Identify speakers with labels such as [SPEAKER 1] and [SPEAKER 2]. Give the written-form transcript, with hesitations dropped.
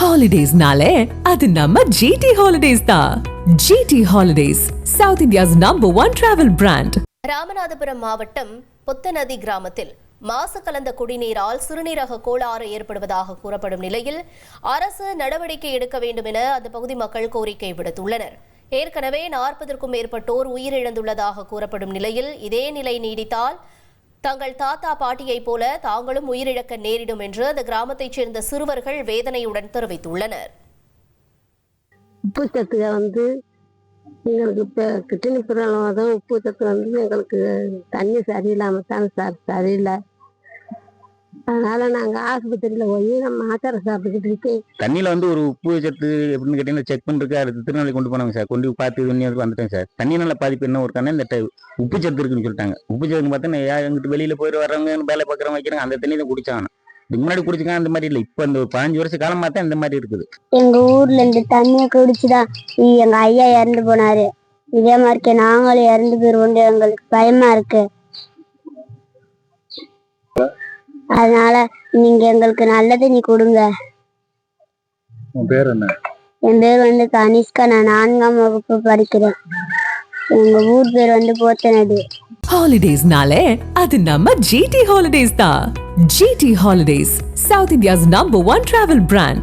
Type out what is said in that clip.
[SPEAKER 1] Holidays-nale, அது நம்ம GT Holidays தான். GT Holidays, South India's #1 travel brand.
[SPEAKER 2] Ramanathapuram மாவட்டம் பொத்தநதி கிராமத்தில் மாசு கலந்த குடிநீரால் சிறுநீரக கோளாறு ஏற்படுவதாக கூறப்படும் நிலையில் அரசு நடவடிக்கை எடுக்க வேண்டும் என அந்த பகுதி மக்கள் கோரிக்கை விடுத்துள்ளனர். ஏற்கனவே 40க்கும் மேற்பட்டோர் உயிரிழந்துள்ளதாக கூறப்படும் நிலையில் இதே நிலை நீடித்தால் தங்கள் தாத்தா பாட்டியைப் போல தாங்களும் உயிரிழக்க நேரிடும் என்று அந்த கிராமத்தைச் சேர்ந்த சிறுவர்கள் வேதனையுடன் தெரிவித்துள்ளனர்.
[SPEAKER 3] உப்பு சத்து எங்களுக்கு இப்போ கிட்னி ப்ராப்ளம் உப்பு சத்து எங்களுக்கு தண்ணி சரியில்லாமல் தான் சார் சரியில்லை. அதனால நாங்கள் ஆஸ்பத்திரியில் போய் நம்ம மாத்திரை சாப்பிட்டுக்கிட்டு இருக்கேன்.
[SPEAKER 4] தண்ணியில் ஒரு உப்பு சத்து எப்படின்னு கேட்டீங்கன்னா செக் பண்ணிருக்கு. அடுத்து திருநெல்வேலி கொண்டு போனாங்க சார். கொண்டு பார்த்து வந்துட்டேன் சார். தண்ணி நல்ல பாதிப்பு என்ன ஒருக்கான இந்த உப்பு சத்து இருக்குன்னு சொல்லிட்டாங்க. உப்பு சத்துன்னு பார்த்தா எங்கிட்ட வெளியில் போயிட்டு வரவங்க வேலை பார்க்குறவங்க வைக்கிறாங்க. அந்த தண்ணி தான் குடிச்சாங்க. இதுக்கு முன்னாடி குடிச்சுக்காங்க அந்த மாதிரி இல்லை. இப்போ இந்த 15 வருஷ காலமாக தான் இந்த மாதிரி இருக்குது.
[SPEAKER 5] எங்க ஊர்ல இந்த தண்ணியை குடிச்சுதான் எங்க ஐயா இறந்து போனாரு. இதே மாதிரி நாங்களும் இறந்து போயிருவோம். எங்களுக்கு பயமா இருக்கு. அதனால நீங்க எங்களுக்கு நல்ல தண்ணி கொடுங்க. என் பேர் கனிஷ்கா. நான் 4ஆம் வகுப்பு படிக்கிறேன். எங்க ஊர் பேர் போத்தநதி.
[SPEAKER 1] Holidays-nale, அது நம்ம GT Holidays தான். GT Holidays, South India's #1 travel brand.